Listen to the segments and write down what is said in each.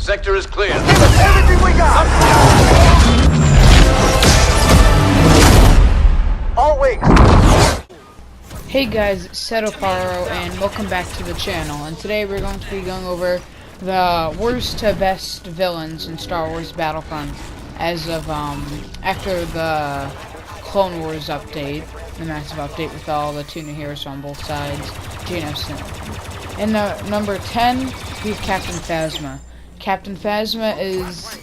Sector is clear. Give us everything we got! All wings! Hey guys, it's Setofaro, and welcome back to the channel. And today we're going to be going over the worst to best villains in Star Wars Battlefront as of after the Clone Wars update, the massive update with all the two new heroes on both sides. And number 10, we have Captain Phasma. Captain Phasma is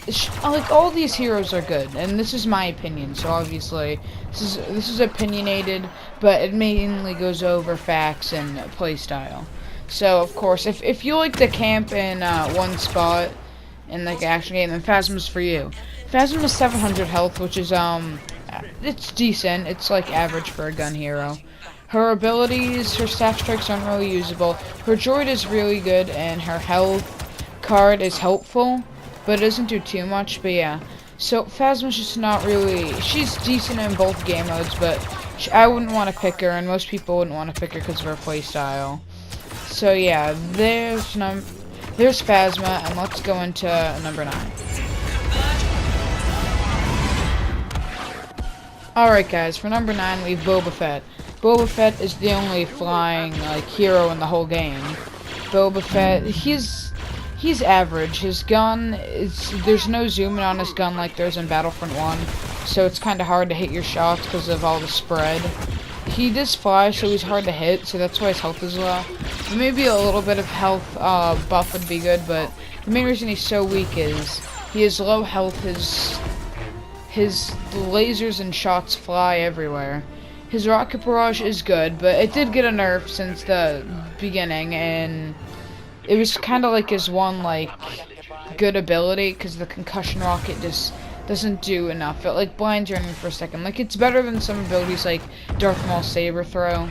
like, all these heroes are good, and this is my opinion. So obviously, this is opinionated, but it mainly goes over facts and playstyle. So of course, if you like to camp in one spot in like action game, then Phasma's for you. Phasma is 700 health, which is it's decent. It's like average for a gun hero. Her abilities, her staff strikes aren't really usable. Her droid is really good, and her health card is helpful, but it doesn't do too much. But yeah, so Phasma's just not really, she's decent in both game modes, but I wouldn't want to pick her, and most people wouldn't want to pick her because of her playstyle. So yeah, there's Phasma, and let's go into number 9. Alright guys, for number 9 we have Boba Fett. Boba Fett is the only flying like hero in the whole game. Boba Fett, he's average. His gun there's no zooming on his gun like there's in Battlefront 1, so it's kind of hard to hit your shots because of all the spread. He does fly, so he's hard to hit, so that's why his health is low. Maybe a little bit of health buff would be good, but the main reason he's so weak is he has low health. His lasers and shots fly everywhere. His rocket barrage is good, but it did get a nerf since the beginning, and it was kind of like his one like good ability, because the concussion rocket just doesn't do enough. It like blinds your enemy for a second. Like, it's better than some abilities like Darth Maul saber throw,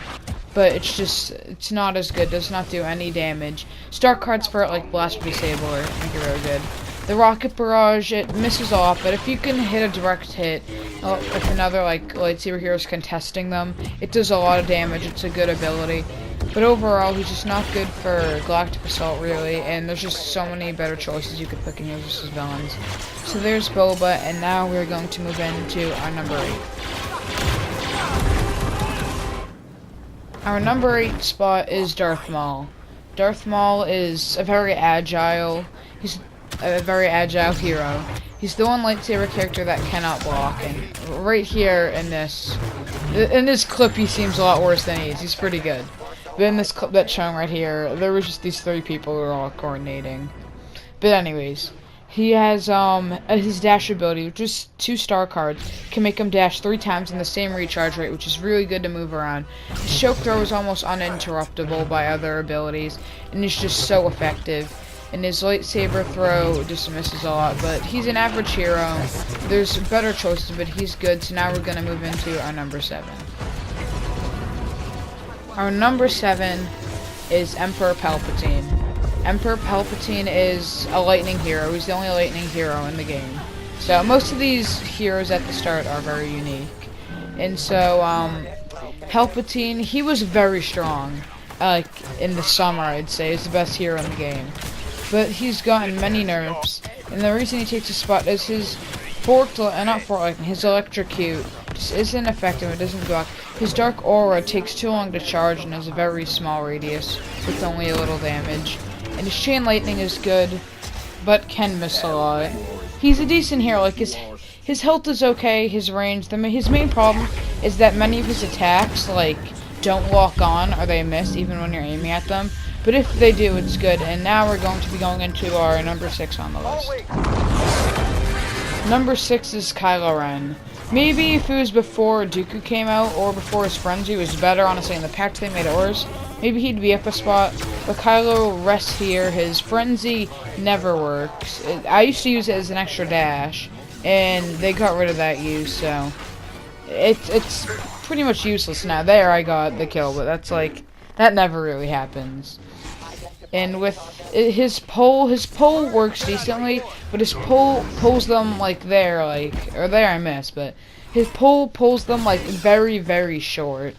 but it's not as good. Does not do any damage. Star cards for it like Blasphemy Saber make it really good. The rocket barrage, it misses a lot, but if you can hit a direct hit, if another like lightsaber hero is contesting them, it does a lot of damage. It's a good ability. But overall, he's just not good for Galactic Assault, really, and there's just so many better choices you could pick in here versus villains. So there's Boba, and now we're going to move into our number 8. Our number 8 spot is Darth Maul. Darth Maul is a very agile hero. He's the one lightsaber character that cannot block, and right here in this clip he seems a lot worse than he is. He's pretty good. But in this clip that's shown right here, there was just these 3 people who were all coordinating. But anyways, he has his dash ability, which is 2 star cards, can make him dash 3 times in the same recharge rate, which is really good to move around. His choke throw is almost uninterruptible by other abilities, and it's just so effective. And his lightsaber throw just misses a lot, but he's an average hero. There's better choices, but he's good. So now we're gonna move into our number 7. Our number 7 is Emperor Palpatine. Emperor Palpatine is a lightning hero. He's the only lightning hero in the game. So most of these heroes at the start are very unique. And so Palpatine, he was very strong. Like in the summer, I'd say he's the best hero in the game. But he's gotten many nerfs, and the reason he takes a spot is his his electrocute just isn't effective. It doesn't block. His dark aura takes too long to charge and has a very small radius with only a little damage. And his chain lightning is good, but can miss a lot. He's a decent hero. Like his health is okay. His range. His main problem is that many of his attacks like don't lock on or they miss even when you're aiming at them. But if they do, it's good. And now we're going to be going into our number 6 on the list. Number 6 is Kylo Ren. Maybe if it was before Dooku came out or before his frenzy was better, honestly, in the pack they made it worse, maybe he'd be up a spot. But Kylo rests here. His frenzy never works. I used to use it as an extra dash, and they got rid of that use, so it's pretty much useless now. There, I got the kill, but that's like, that never really happens. And with his pole works decently, but his pole pulls them like there, or there I missed, but his pole pulls them like very, very short.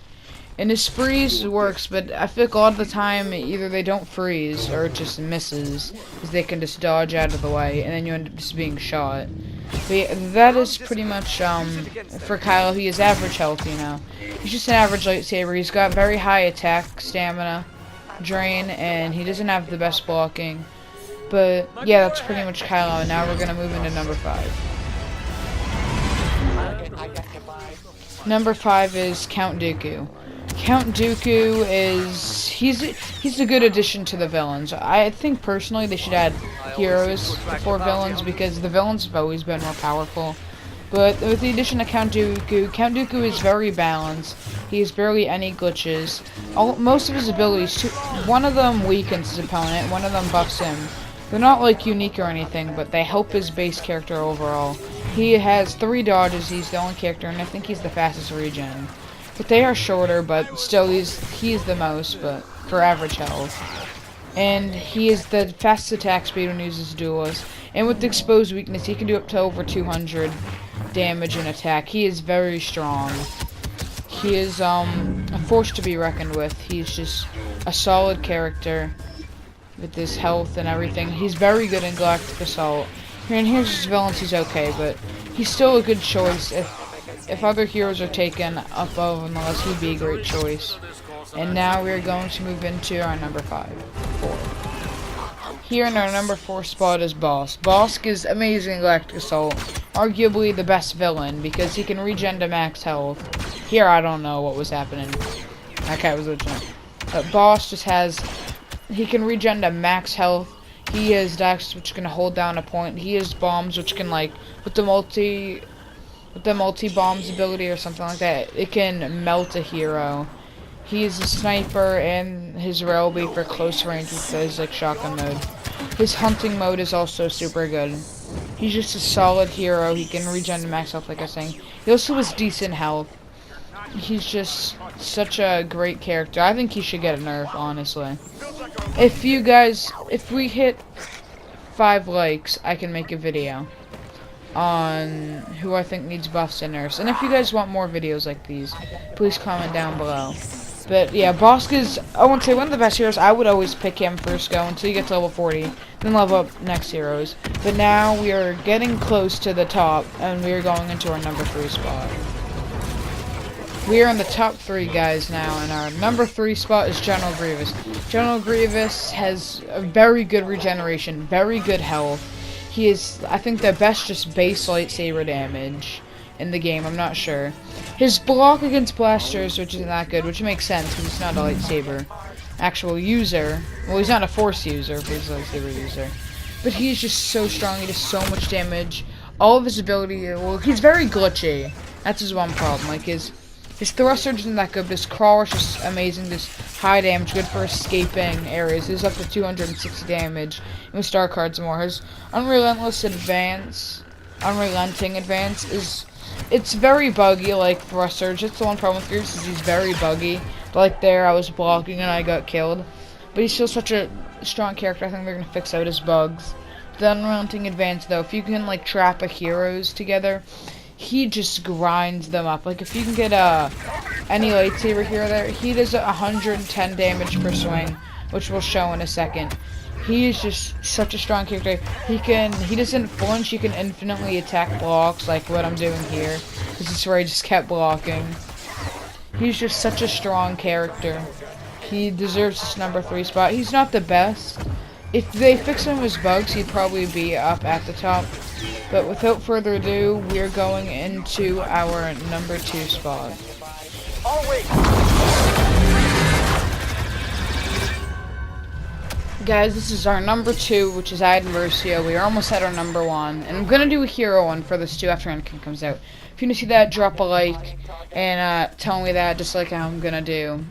And his freeze works, but I feel like a lot of the time either they don't freeze or it just misses, because they can just dodge out of the way, and then you end up just being shot. But yeah, that is pretty much for Kylo. He is average health, you know. He's just an average lightsaber. He's got very high attack, stamina, drain, and he doesn't have the best blocking. But yeah, that's pretty much Kylo. Now we're gonna move into number 5. Number 5 is Count Dooku. Count Dooku is he's a good addition to the villains. I think personally they should add heroes before villains because the villains have always been more powerful. But with the addition of Count Dooku is very balanced. He has barely any glitches. Most of his abilities, one of them weakens his opponent, one of them buffs him. They're not like unique or anything, but they help his base character overall. He has 3 dodges, he's the only character, and I think he's the fastest regen. But they are shorter, but still he's the most, but for average health. And he is the fastest attack speed when he uses duelist. And with the exposed weakness, he can do up to over 200 damage and attack. He is very strong. He is a force to be reckoned with. He's just a solid character with his health and everything. He's very good in Galactic Assault. And here's his villains, he's okay, but he's still a good choice. If other heroes are taken above him, unless he'd be a great choice. And now we're going to move into our number 4. Here in our number 4 spot is Boss. Boss is amazing in Galactic Assault. Arguably the best villain, because he can regen to max health. Here, I don't know what was happening. That guy was legit. But Boss just has... He can regen to max health. He has Dex, which can hold down a point. He has bombs, which can, like, with the multi-bombs ability or something like that, it can melt a hero. He is a sniper, and his rail will be for close range with his, like, shotgun mode. His hunting mode is also super good. He's just a solid hero. He can regen to max health, like I was saying. He also has decent health. He's just such a great character. I think he should get a nerf, honestly. If we hit 5 likes, I can make a video on who I think needs buffs and nerfs. And if you guys want more videos like these, please comment down below. But yeah, Bosk is, I won't say one of the best heroes. I would always pick him first go until you get to level 40, then level up next heroes. But now we are getting close to the top, and we are going into our number 3 spot. We are in the top 3 guys now, and our number 3 spot is General Grievous. General Grievous has a very good regeneration, very good health. He is, I think, the best just base lightsaber damage in the game. I'm not sure. His block against blasters, which isn't that good, which makes sense because he's not a lightsaber actual user. Well, he's not a force user, but he's a lightsaber user. But he's just so strong. He does so much damage. All of his ability, well, he's very glitchy. That's his one problem. Like his thrust surge isn't that good, but his crawl is just amazing. This high damage, good for escaping areas. He's up to 260 damage. And with star cards more. His unrelenting advance is, it's very buggy, like thrust surge. That's the one problem with Grievous, is he's very buggy. But like there, I was blocking and I got killed. But he's still such a strong character. I think they're gonna fix out his bugs. The unrelenting advance, though, if you can like trap a heroes together, he just grinds them up. Like, if you can get any lightsaber hero there, he does 110 damage per swing, which we'll show in a second. He is just such a strong character. He doesn't flinch, he can infinitely attack blocks, like what I'm doing here. This is where I just kept blocking. He's just such a strong character. He deserves this number 3 spot. He's not the best. If they fix some of his bugs, he'd probably be up at the top. But without further ado, we're going into our number 2 spot. Guys, this is our number 2, which is Versio. We are almost at our number 1. And I'm going to do a hero one for this too after Anakin comes out. If you want to see that, drop a like and tell me that, just like how I'm going to do.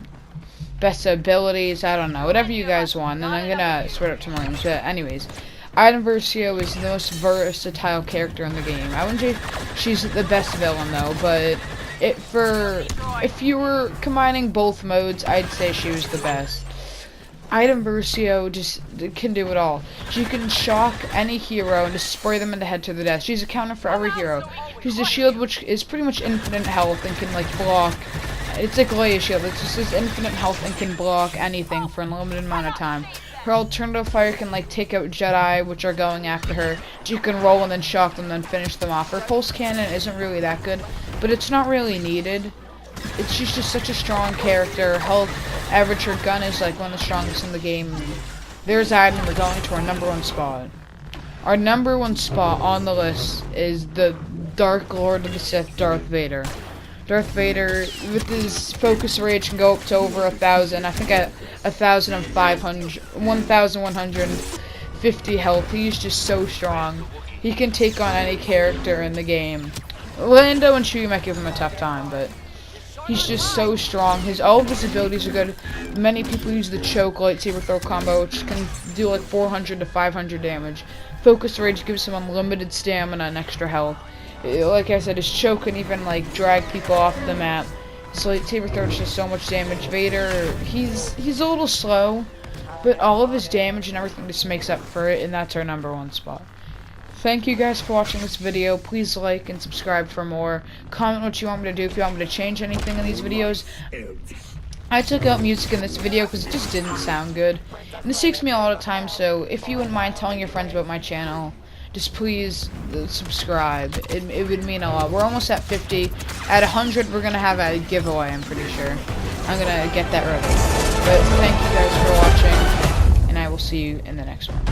Best abilities, I don't know, whatever you guys want. And I'm going to spread it to my names. But anyways, Versio is the most versatile character in the game. I wouldn't say she's the best villain though, but if you were combining both modes, I'd say she was the best. Versio just can do it all. She can shock any hero and just spray them in the head to the death. She's a counter for every hero. She's a shield which is pretty much infinite health and can like block It's a glacier shield. It's just this infinite health and can block anything for an unlimited amount of time. Her alternative fire can like take out Jedi, which are going after her. She can roll and then shock them, then finish them off. Her pulse cannon isn't really that good, but it's not really needed. She's just such a strong character. Health average, her gun is like one of the strongest in the game. There's Adam. We're going to our #1 spot. Our #1 spot on the list is the Dark Lord of the Sith, Darth Vader. Darth Vader, with his focus rage, can go up to over 1,000. I think at 1,150 health. He's just so strong. He can take on any character in the game. Lando and Chewie might give him a tough time, but he's just so strong. All of his abilities are good. Many people use the choke lightsaber throw combo, which can do like 400 to 500 damage. Focus rage gives him unlimited stamina and extra health. Like I said, his choke can even like drag people off the map. His lightsaber throw does so much damage. Vader, he's a little slow, but all of his damage and everything just makes up for it, and that's our #1 spot. Thank you guys for watching this video. Please like and subscribe for more. Comment what you want me to do, if you want me to change anything in these videos. I took out music in this video because it just didn't sound good. And this takes me a lot of time, so if you wouldn't mind telling your friends about my channel, just please subscribe. It would mean a lot. We're almost at 50. At 100, we're going to have a giveaway, I'm pretty sure. I'm going to get that ready. But thank you guys for watching, and I will see you in the next one.